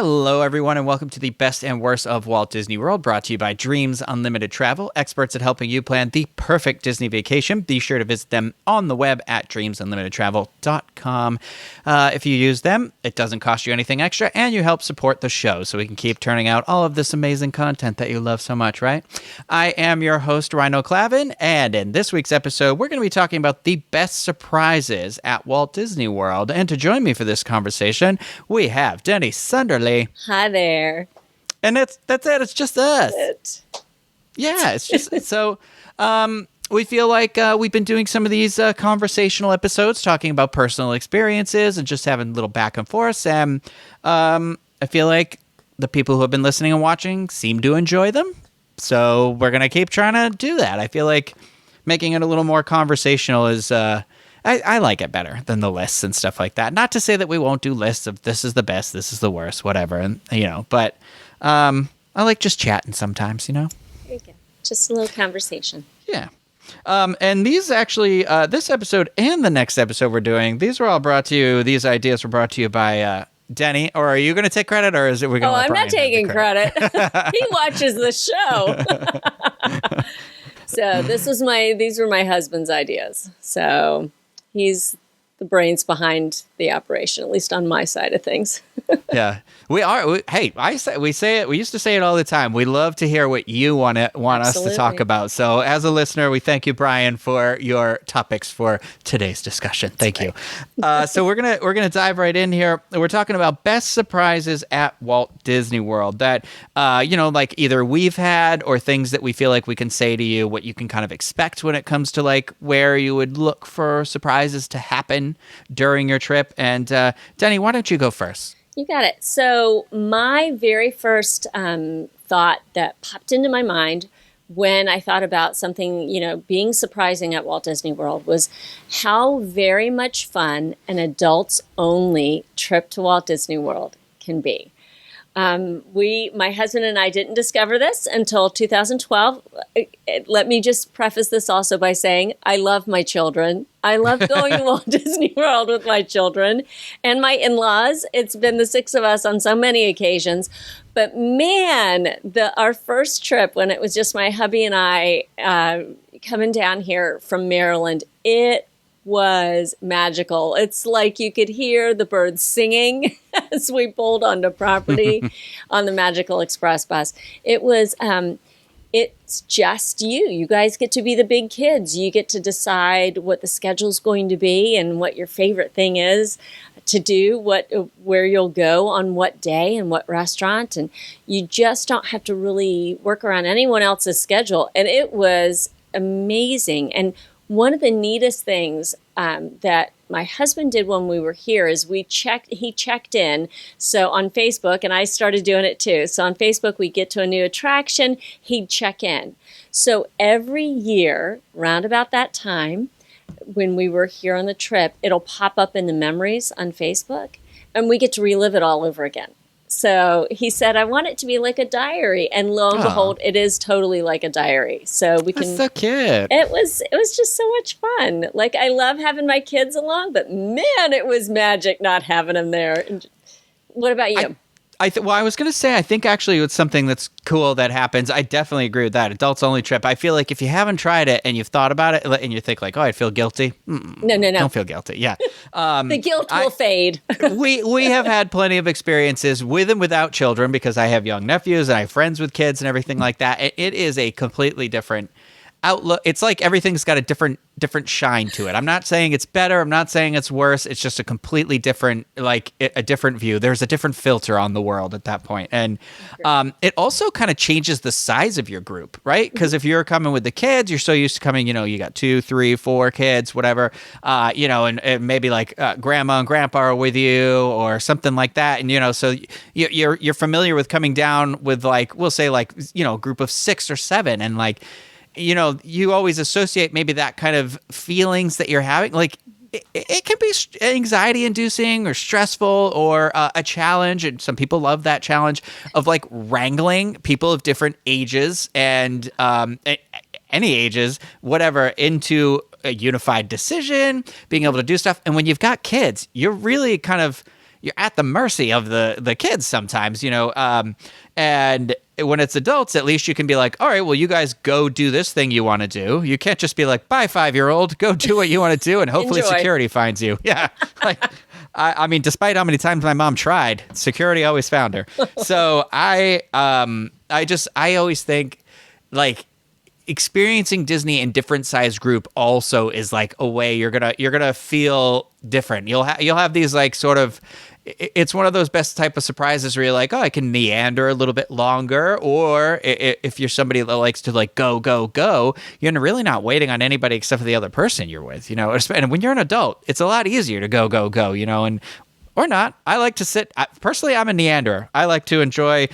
Hello, everyone, and welcome to the best and worst of Walt Disney World, brought to you by Dreams Unlimited Travel, experts at helping you plan the perfect Disney vacation. Be sure to visit them on the web at dreamsunlimitedtravel.com. If you use them, it doesn't cost you anything extra, and you help support the show so we can keep turning out all of this amazing content that you love so much, right? I am your host, Ryno Clavin, and in this week's episode, we're going to be talking about the best surprises at Walt Disney World. And to join me for this conversation, we have Deni Sunderland. Hi there. And that's it. It's just us. Yeah, it's just so we feel like we've been doing some of these conversational episodes talking about personal experiences and just having a little back and forth. And I feel like the people who have been listening and watching seem to enjoy them. So we're going to keep trying to do that. I feel like making it a little more conversational is I like it better than the lists and stuff like that. Not to say that we won't do lists of this is the best, this is the worst, whatever, and but I like just chatting sometimes, There you go. Just a little conversation. Yeah. And these actually, this episode and the next episode we're doing, these ideas were brought to you by Deni. Or are you going to take credit, or is it we're going to? I'm not taking credit. He watches the show. So these were my husband's ideas. So he's the brains behind the operation, at least on my side of things. Yeah, we are. We say it. We used to say it all the time. We love to hear what you want us to talk about. So, as a listener, we thank you, Brian, for your topics for today's discussion. Thank you. So we're gonna dive right in here. We're talking about best surprises at Walt Disney World that like either we've had or things that we feel like we can say to you what you can kind of expect when it comes to like where you would look for surprises to happen during your trip. And Deni, why don't you go first? You got it. So my very first thought that popped into my mind when I thought about something, being surprising at Walt Disney World was how very much fun an adults-only trip to Walt Disney World can be. My husband and I didn't discover this until 2012. Let me just preface this also by saying I love my children. I love going to Walt Disney World with my children and my in-laws. It's been the six of us on so many occasions. But man, our first trip when it was just my hubby and I coming down here from Maryland, it was magical. It's like you could hear the birds singing as we pulled onto property on the Magical Express bus. It was, it's just you. You guys get to be the big kids. You get to decide what the schedule's going to be and what your favorite thing is to do, where you'll go on what day and what restaurant. And you just don't have to really work around anyone else's schedule. And it was amazing. And one of the neatest things that my husband did when we were here is he checked in. So on Facebook, and I started doing it too. So on Facebook, we get to a new attraction, he'd check in. So every year, round about that time, when we were here on the trip, it'll pop up in the memories on Facebook, and we get to relive it all over again. So he said, I want it to be like a diary. And lo and behold, it is totally like a diary. So we can. That's so cute. It was just so much fun. Like, I love having my kids along, but man, it was magic not having them there. What about you? I was going to say, I think actually it's something that's cool that happens. I definitely agree with that. Adults only trip. I feel like if you haven't tried it and you've thought about it and you think like, oh, I'd feel guilty. No. Don't feel guilty. Yeah. The guilt will fade. we have had plenty of experiences with and without children because I have young nephews and I have friends with kids and everything like that. It is a completely different outlook. It's like everything's got a different shine to it. I'm not saying it's better. I'm not saying it's worse. It's just a completely different, like a different view. There's a different filter on the world at that point. And it also kind of changes the size of your group, right? Because if you're coming with the kids, you're so used to coming, you got 2, 3, 4 kids, whatever, and maybe like grandma and grandpa are with you or something like that. And, so you're familiar with coming down with like, we'll say like, a group of 6 or 7 and like, you always associate maybe that kind of feelings that you're having. Like it can be anxiety inducing or stressful or a challenge. And some people love that challenge of like wrangling people of different ages and any ages, whatever, into a unified decision, being able to do stuff. And when you've got kids, you're really kind of you're at the mercy of the kids sometimes, and when it's adults, at least you can be like, all right, well, you guys go do this thing you want to do. You can't just be like, bye, 5-year-old, go do what you want to do, and hopefully Enjoy. security finds you. Yeah. Like, I mean, despite how many times my mom tried, security always found her. So I always think, like, experiencing Disney in different size group also is like a way you're gonna feel different. You'll have these like sort of, it's one of those best type of surprises where you're like, oh, I can meander a little bit longer, or if you're somebody that likes to like go, you're really not waiting on anybody except for the other person you're with, And when you're an adult, it's a lot easier to go, and or not. I like to sit. Personally, I'm a Neanderer. I like to enjoy.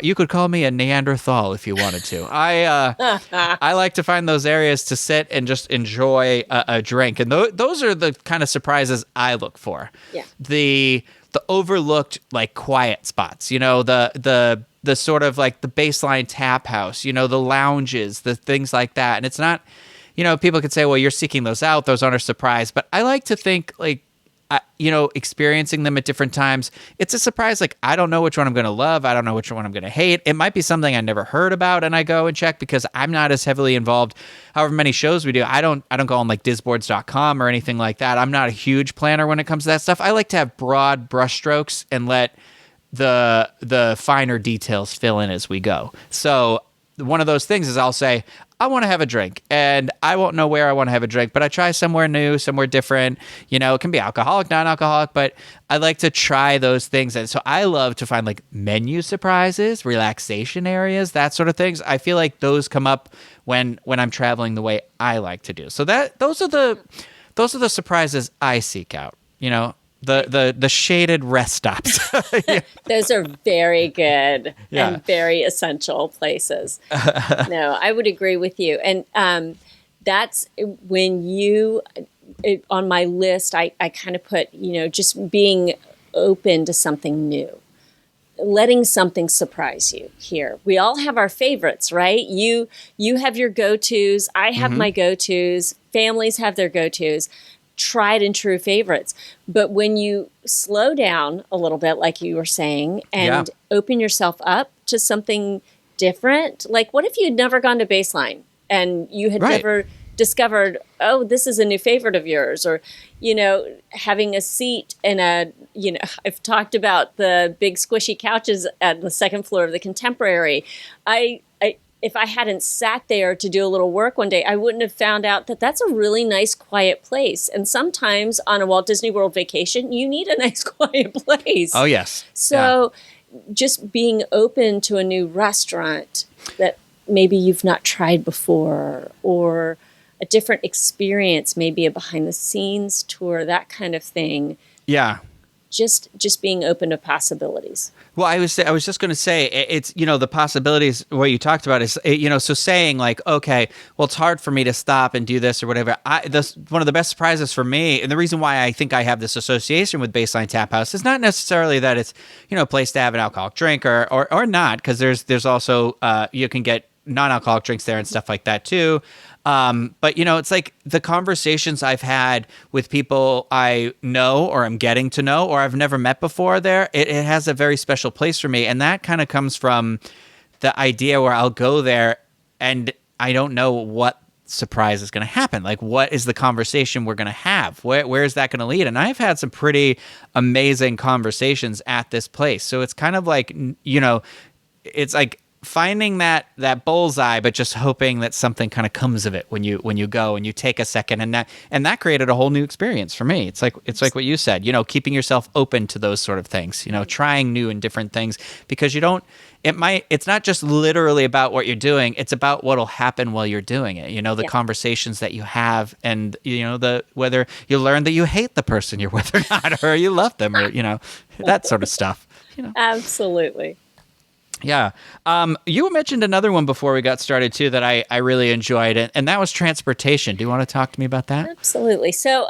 You could call me a Neanderthal if you wanted to. I like to find those areas to sit and just enjoy a drink. And those are the kind of surprises I look for. Yeah. The overlooked like quiet spots. The sort of like the baseline tap house. The lounges, the things like that. And it's not. People could say, well, you're seeking those out. Those aren't a surprise. But I like to think like, experiencing them at different times, it's a surprise. Like, I don't know which one I'm going to love. I don't know which one I'm going to hate. It might be something I never heard about, and I go and check because I'm not as heavily involved. However many shows we do, I don't go on like disboards.com or anything like that. I'm not a huge planner when it comes to that stuff. I like to have broad brushstrokes and let the finer details fill in as we go. So one of those things is I'll say, I want to have a drink, and I won't know where I want to have a drink, but I try somewhere new, somewhere different. It can be alcoholic, non-alcoholic, but I like to try those things. And so I love to find like menu surprises, relaxation areas, that sort of things. I feel like those come up when I'm traveling the way I like to do. So those are the surprises I seek out, the shaded rest stops. Yeah. Those are very good Yeah. and very essential places. No, I would agree with you. And that's when on my list, I kind of put, just being open to something new, letting something surprise you here. We all have our favorites, right? You have your go-tos. I have my go-tos. Families have their go-tos. Tried and true favorites. But when you slow down a little bit, like you were saying, and open yourself up to something different, like what if you had never gone to Baseline and you had never discovered, oh, this is a new favorite of yours, or, having a seat in I've talked about the big squishy couches at the second floor of the Contemporary. If I hadn't sat there to do a little work one day, I wouldn't have found out that that's a really nice, quiet place. And sometimes on a Walt Disney World vacation, you need a nice, quiet place. Oh, yes. So just being open to a new restaurant that maybe you've not tried before, or a different experience, maybe a behind-the-scenes tour, that kind of thing. Yeah. Just being open to possibilities. Well, I was just going to say, it's, the possibilities, what you talked about is, so saying like, okay, well, it's hard for me to stop and do this or whatever. One of the best surprises for me, and the reason why I think I have this association with Baseline Tap House is not necessarily that it's, a place to have an alcoholic drink or not, because there's also, you can get non-alcoholic drinks there and stuff like that too. But it's like the conversations I've had with people I know or I'm getting to know or I've never met before there, it has a very special place for me. And that kind of comes from the idea where I'll go there and I don't know what surprise is going to happen. Like, what is the conversation we're going to have? Where is that going to lead? And I've had some pretty amazing conversations at this place. So it's kind of like, it's like finding that bullseye, but just hoping that something kind of comes of it when you go and you take a second, and that created a whole new experience for me. It's like what you said, keeping yourself open to those sort of things, trying new and different things, because it's not just literally about what you're doing, it's about what'll happen while you're doing it. The conversations that you have, and whether you learn that you hate the person you're with or not, or you love them, or that sort of stuff. Absolutely. Yeah. You mentioned another one before we got started, too, that I really enjoyed, and that was transportation. Do you want to talk to me about that? Absolutely. So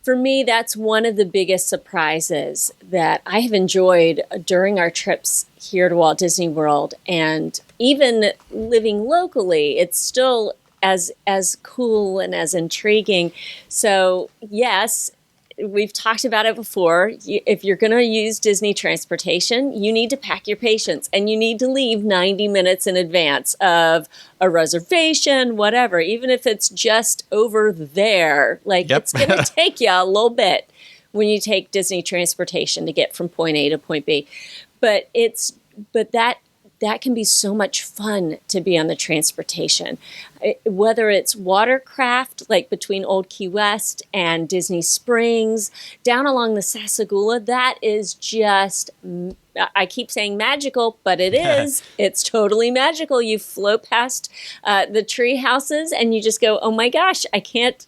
for me, that's one of the biggest surprises that I have enjoyed during our trips here to Walt Disney World. And even living locally, it's still as cool and as intriguing. So, yes, we've talked about it before. If you're going to use Disney transportation, you need to pack your patience, and you need to leave 90 minutes in advance of a reservation, whatever, even if it's just over there. Like, it's going to take you a little bit when you take Disney transportation to get from point A to point B. But that can be so much fun to be on the transportation. Whether it's watercraft, like between Old Key West and Disney Springs, down along the Sassagoula, that is just, I keep saying magical, but it is. It's totally magical. You float past the tree houses and you just go, oh my gosh, I can't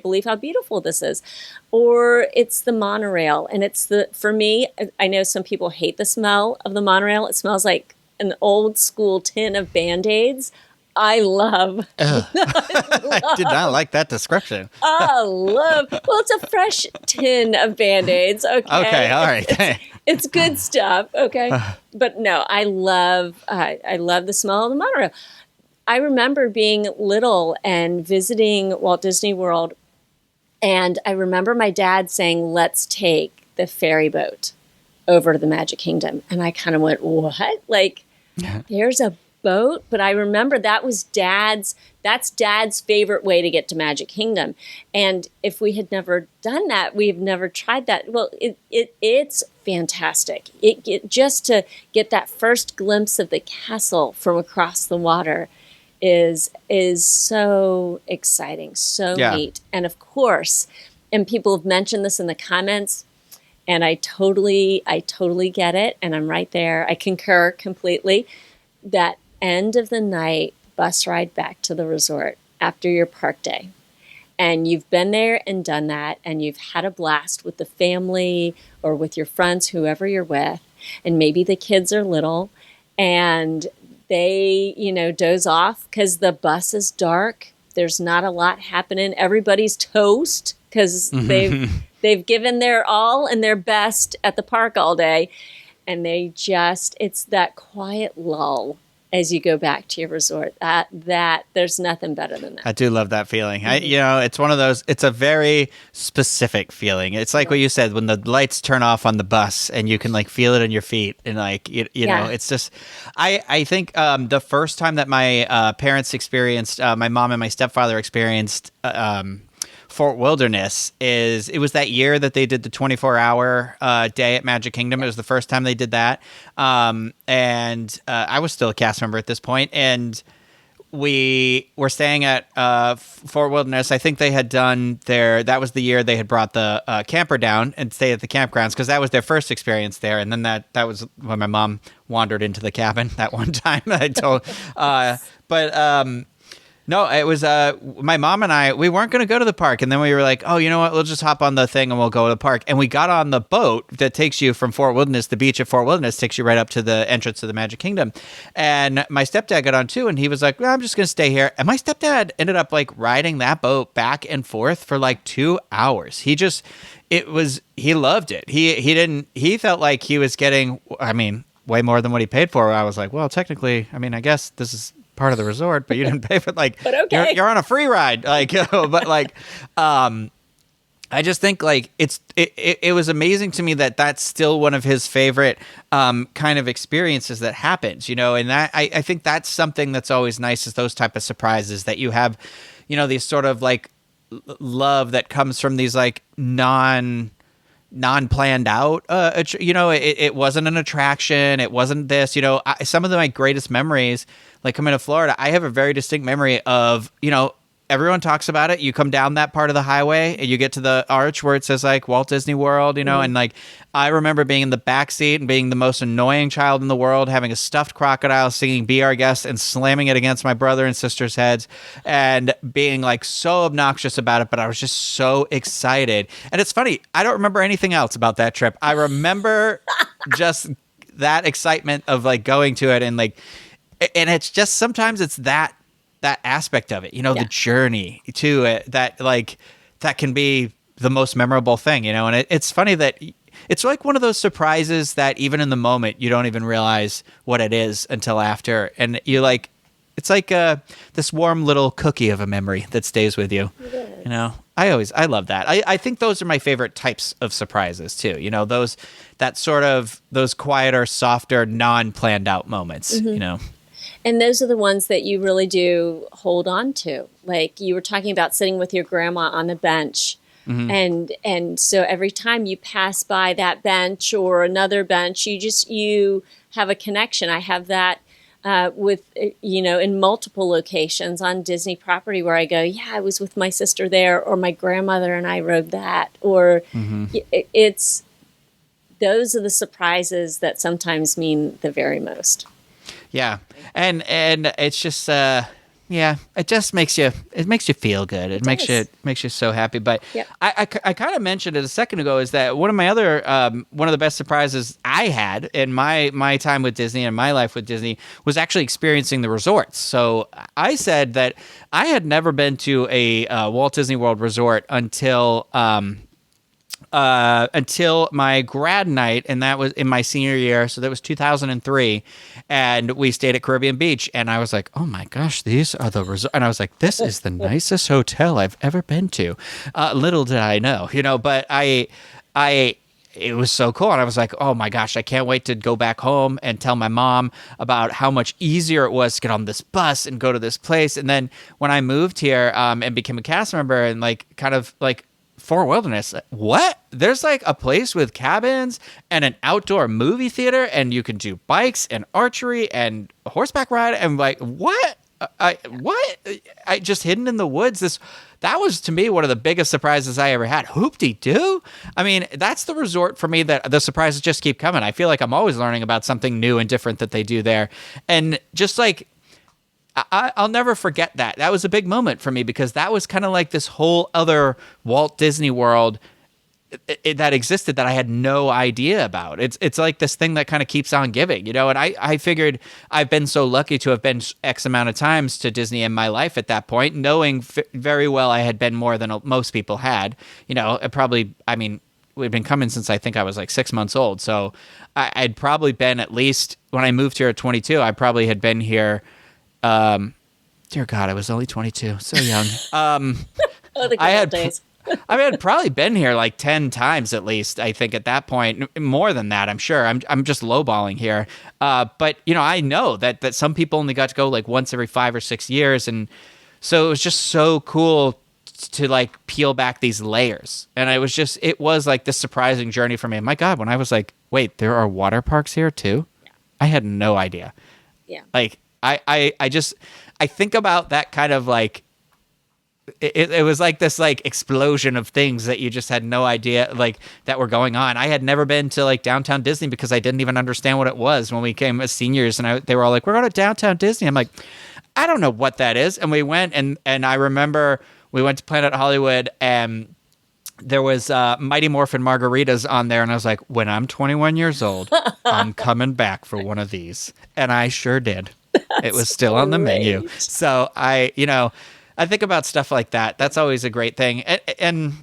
believe how beautiful this is. Or it's the monorail. And for me, I know some people hate the smell of the monorail. It smells like an old school tin of Band-Aids. I love. I did not like that description. Well, it's a fresh tin of Band-Aids. Okay. All right. It's good stuff. Okay. But no, I love the smell of the monorail. I remember being little and visiting Walt Disney World, and I remember my dad saying, let's take the ferry boat over to the Magic Kingdom. And I kind of went, what? Like, there's a boat? But I remember that's Dad's favorite way to get to Magic Kingdom. And if we had never done that, we've never tried that. Well, it's fantastic. Just to get that first glimpse of the castle from across the water is so exciting, so neat. And of course, and people have mentioned this in the comments, and I totally get it, and I'm right there. I concur completely. That end of the night bus ride back to the resort after your park day, and you've been there and done that, and you've had a blast with the family or with your friends, whoever you're with, and maybe the kids are little, and they, doze off because the bus is dark. There's not a lot happening. Everybody's toast because they've given their all and their best at the park all day. And it's that quiet lull as you go back to your resort. That there's nothing better than that. I do love that feeling. It's one of those, it's a very specific feeling. It's like what you said, when the lights turn off on the bus and you can like feel it in your feet, and like, know, it's just, I think the first time that my parents experienced, my mom and my stepfather experienced Fort Wilderness it was that year that they did the 24-hour day at Magic Kingdom. It was the first time they did that. And I was still a cast member at this point, and we were staying at Fort Wilderness. I think they had done that was the year they had brought the camper down and stayed at the campgrounds, because that was their first experience there. And then that was when my mom wandered into the cabin that one time. I told, no, it was my mom and I, we weren't going to go to the park. And then we were like, oh, you know what? We'll just hop on the thing and we'll go to the park. And we got on the boat that takes you from Fort Wilderness. The beach at Fort Wilderness takes you right up to the entrance to the Magic Kingdom. And my stepdad got on too, and he was like, well, I'm just going to stay here. And my stepdad ended up like riding that boat back and forth for like 2 hours. He loved it. He felt like he was getting, way more than what he paid for. I was like, well, technically, I guess this is part of the resort, but you didn't pay for it. But okay. You're on a free ride. But I just think like it was amazing to me that that's still one of his favorite kind of experiences that happens, and that I think that's something that's always nice, is those type of surprises that you have, these sort of like love that comes from these like non-planned out, it wasn't an attraction. It wasn't this, some of my greatest memories, like coming to Florida, I have a very distinct memory of, everyone talks about it. You come down that part of the highway and you get to the arch where it says like Walt Disney World, and like, I remember being in the back seat and being the most annoying child in the world, having a stuffed crocodile singing Be Our Guest and slamming it against my brother and sister's heads and being like so obnoxious about it. But I was just so excited. And it's funny, I don't remember anything else about that trip. I remember just that excitement of like going to it, and like, and it's just, sometimes it's that aspect of it, the journey to it, that can be the most memorable thing, and it's funny that it's like one of those surprises that even in the moment, you don't even realize what it is until after. And you like, it's like this warm little cookie of a memory that stays with you, I love that. I think those are my favorite types of surprises too. You know, those quieter, softer, non-planned out moments, you know. And those are the ones that you really do hold on to. Like you were talking about sitting with your grandma on the bench. And so every time you pass by that bench or another bench, you have a connection. I have that with, in multiple locations on Disney property where I go, yeah, I was with my sister there, or my grandmother and I rode that, or it's, those are the surprises that sometimes mean the very most. Yeah. And it's just, it just makes you feel good. It makes you so happy. But Yep. I kind of mentioned it a second ago, is that one of my other one of the best surprises I had in my time with Disney and my life with Disney was actually experiencing the resorts. So I said that I had never been to a Walt Disney World resort until my grad night, and that was in my senior year, so that was 2003, and we stayed at Caribbean Beach, and I was like, oh my gosh, these are the resorts, and I was like, this is the nicest hotel I've ever been to. Little did I know, but it was so cool, and I was like, oh my gosh, I can't wait to go back home and tell my mom about how much easier it was to get on this bus and go to this place. And then when I moved here and became a cast member and for Wilderness, what? There's like a place with cabins and an outdoor movie theater, and you can do bikes and archery and horseback ride. And like, what? I just hidden in the woods. That was to me one of the biggest surprises I ever had. Hoop-de-doo? I mean, that's the resort for me that the surprises just keep coming. I feel like I'm always learning about something new and different that they do there. And just like, I'll never forget that. That was a big moment for me, because that was kind of like this whole other Walt Disney World that existed that I had no idea about. It's like this thing that kind of keeps on giving, and I figured I've been so lucky to have been X amount of times to Disney in my life at that point, knowing very well I had been more than most people had. We'd been coming since I think I was like 6 months old. So I'd probably been, at least when I moved here at 22, I probably had been here. Dear God, I was only 22, so young. The good old days. I had probably been here like 10 times at least, I think, at that point. More than that, I'm sure. I'm just lowballing here. But, I know that some people only got to go like once every 5 or 6 years. And so it was just so cool to like peel back these layers. And it was like this surprising journey for me. My God, when I was like, wait, there are water parks here too? Yeah. I had no idea. Yeah. Like, I think about that kind of like, it was like this like explosion of things that you just had no idea like that were going on. I had never been to like downtown Disney because I didn't even understand what it was when we came as seniors, and they were all like, we're going to downtown Disney. I'm like, I don't know what that is. And we went, and I remember we went to Planet Hollywood, and there was Mighty Morphin margaritas on there, and I was like, when I'm 21 years old, I'm coming back for one of these. And I sure did. It was still on the menu. So I think about stuff like that. That's always a great thing. And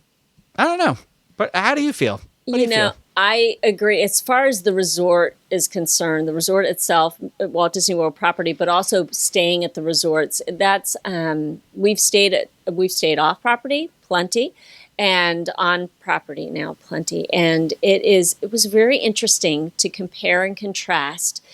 I don't know, but how do you feel? What do you feel? I agree. As far as the resort is concerned, the resort itself, Walt Disney World property, but also staying at the resorts, that's we've stayed off property plenty, and on property now plenty. And it was very interesting to compare and contrast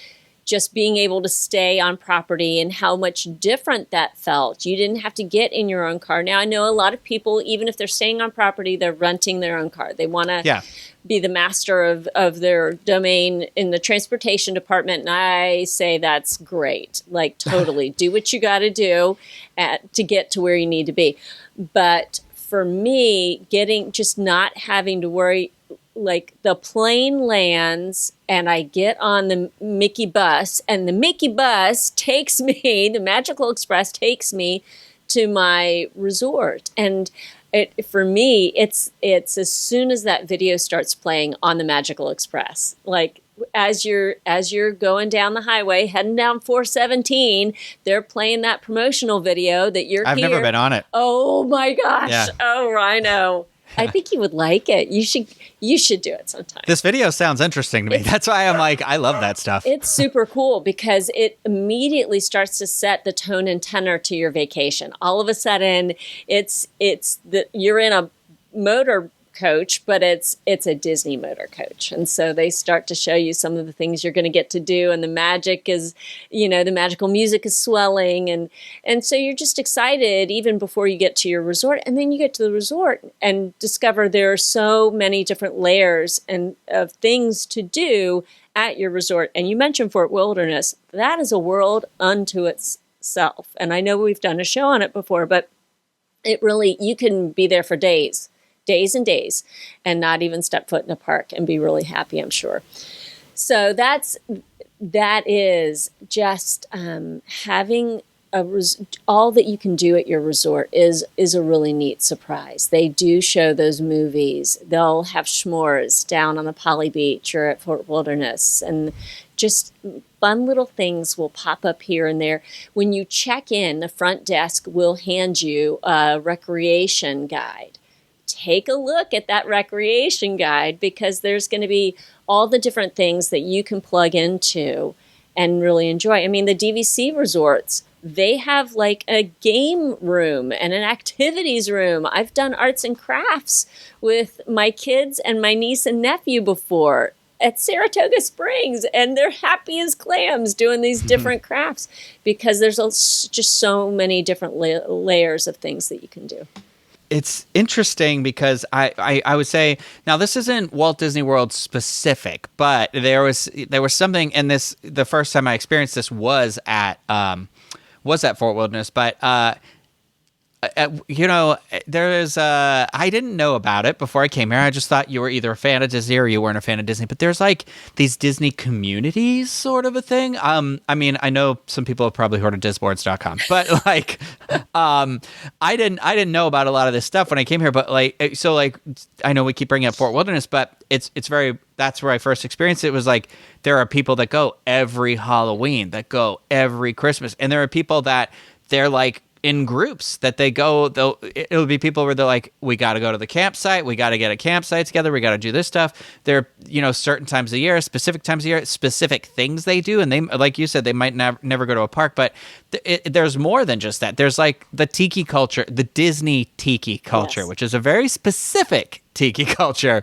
just being able to stay on property and how much different that felt. You didn't have to get in your own car. Now, I know a lot of people, even if they're staying on property, they're renting their own car. They want to be the master of their domain in the transportation department. And I say that's great. Like, totally. Do what you got to do to get to where you need to be. But for me, just not having to worry, like the plane lands and I get on the Mickey bus, and the Mickey bus takes me, the Magical Express takes me to my resort. And for me, it's as soon as that video starts playing on the Magical Express, like as you're going down the highway, heading down 417, they're playing that promotional video that you're I've never been on it. Oh my gosh. Yeah. Oh, Ryno. I think you would like it. You should do it sometime. This video sounds interesting to me. That's why I'm like, I love that stuff. It's super cool because it immediately starts to set the tone and tenor to your vacation. All of a sudden, you're in a motor coach, but it's a Disney motor coach. And so they start to show you some of the things you're going to get to do, and the magic is, the magical music is swelling, and so you're just excited even before you get to your resort. And then you get to the resort and discover there are so many different layers and of things to do at your resort. And you mentioned Fort Wilderness. That is a world unto itself. And I know we've done a show on it before, but it really, you can be there for days and days and not even step foot in a park and be really happy, I'm sure. So that is just having all that you can do at your resort is a really neat surprise. They do show those movies. They'll have s'mores down on the Poly Beach or at Fort Wilderness, and just fun little things will pop up here and there. When you check in, the front desk will hand you a recreation guide. Take a look at that recreation guide, because there's going to be all the different things that you can plug into and really enjoy. I mean, the DVC resorts, they have like a game room and an activities room. I've done arts and crafts with my kids and my niece and nephew before at Saratoga Springs, and they're happy as clams doing these different crafts, because there's just so many different layers of things that you can do. It's interesting because I would say, now this isn't Walt Disney World specific, but there was something in this. The first time I experienced this was at Fort Wilderness, but there is I didn't know about it before I came here. I just thought you were either a fan of Disney or you weren't a fan of Disney. But there's like these Disney communities, sort of a thing. I mean, I know some people have probably heard of Disboards.com, but like, I didn't know about a lot of this stuff when I came here. But I know we keep bringing up Fort Wilderness, but that's where I first experienced it. Was like, there are people that go every Halloween, that go every Christmas, and there are people that they're like in groups that they go. It'll be people where they're like, we got to go to the campsite, we got to get a campsite together, we got to do this stuff. There are certain times of year, specific times of year, specific things they do, and they, like you said, they might never go to a park, but there's more than just that. There's like the tiki culture, the Disney tiki culture, yes, which is a very specific tiki culture.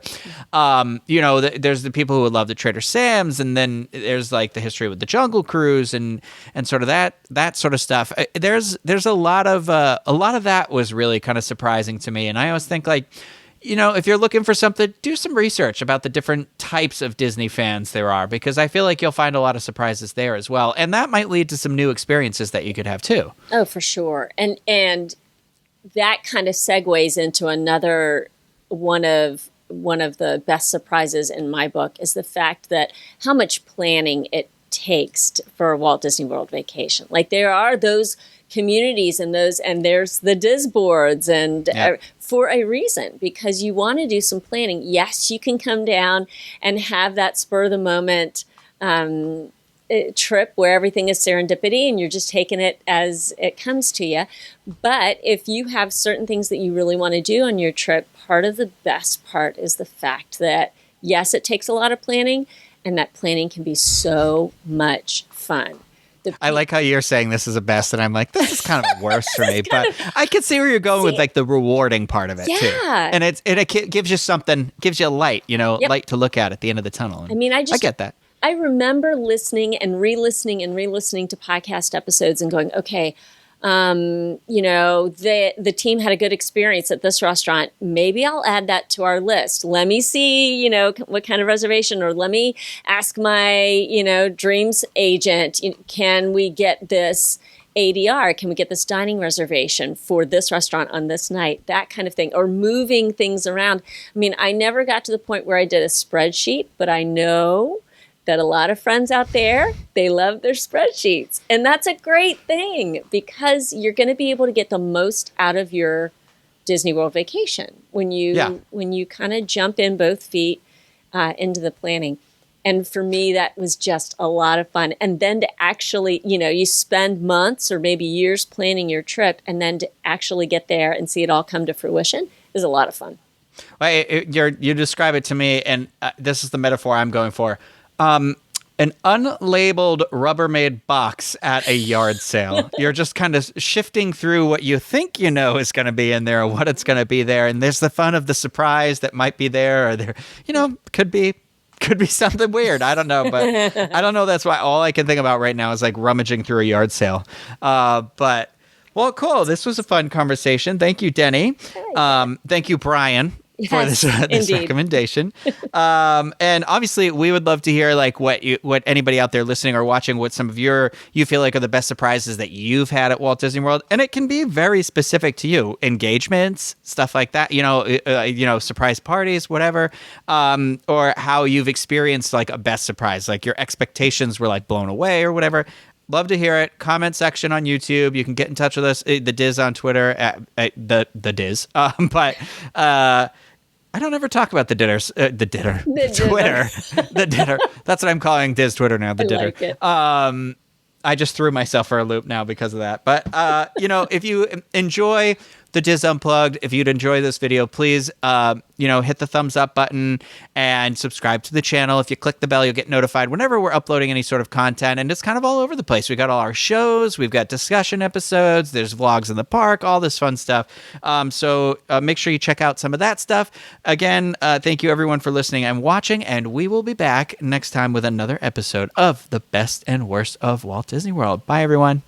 There's the people who would love the Trader Sam's, and then there's like the history with the Jungle Cruise and sort of that sort of stuff. There's a lot of that was really kind of surprising to me. And I always think, like, if you're looking for something, do some research about the different types of Disney fans there are, because I feel like you'll find a lot of surprises there as well. And that might lead to some new experiences that you could have too. Oh, for sure. And that kind of segues into another one of the best surprises in my book, is the fact that how much planning it takes for a Walt Disney World vacation. Like, there are those communities and there's the Disboards, and for a reason, because you want to do some planning. Yes, you can come down and have that spur of the moment trip where everything is serendipity and you're just taking it as it comes to you. But if you have certain things that you really want to do on your trip, part of the best part is the fact that, yes, it takes a lot of planning, and that planning can be so much fun. I like how you're saying this is a best, and I'm like, this is kind of worse for me. But I can see where you're going with like the rewarding part of it too. And it gives you something, gives you a light, light to look at the end of the tunnel. And I get that. I remember listening and re-listening to podcast episodes and going, okay, the team had a good experience at this restaurant. Maybe I'll add that to our list. Let me see, what kind of reservation, or let me ask my, dreams agent, can we get this ADR? Can we get this dining reservation for this restaurant on this night? That kind of thing, or moving things around. I never got to the point where I did a spreadsheet, but I know that a lot of friends out there, they love their spreadsheets. And that's a great thing, because you're going to be able to get the most out of your Disney World vacation when you kind of jump in both feet into the planning. And for me, that was just a lot of fun. And then to actually, you spend months or maybe years planning your trip, and then to actually get there and see it all come to fruition is a lot of fun. You describe it to me, and this is the metaphor I'm going for. An unlabeled Rubbermaid box at a yard sale. You're just kind of shifting through what you think you know is going to be in there or what it's going to be there. And there's the fun of the surprise that might be there, or there, could be something weird. I don't know, but I don't know. That's why all I can think about right now is like rummaging through a yard sale. But well, cool. This was a fun conversation. Thank you, Deni. Thank you, Brian, for this recommendation. And obviously we would love to hear like what anybody out there listening or watching, what some of you feel like are the best surprises that you've had at Walt Disney World. And it can be very specific to you, engagements, stuff like that, surprise parties, whatever, or how you've experienced like a best surprise, like your expectations were like blown away or whatever. Love to hear it. Comment section on YouTube. You can get in touch with us. The Diz on Twitter at the Diz. But I don't ever talk about the dinners. The Twitter. The dinner. That's what I'm calling Diz Twitter now. The dinner. Like I just threw myself for a loop now because of that. But if you enjoy the Diz Unplugged, if you'd enjoy this video, please hit the thumbs up button and subscribe to the channel. If you click the bell, you'll get notified whenever we're uploading any sort of content. And it's kind of all over the place. We got all our shows, we've got discussion episodes, there's vlogs in the park, all this fun stuff. So make sure you check out some of that stuff. Again, thank you everyone for listening and watching, and we will be back next time with another episode of the best and worst of Walt Disney World. Bye everyone.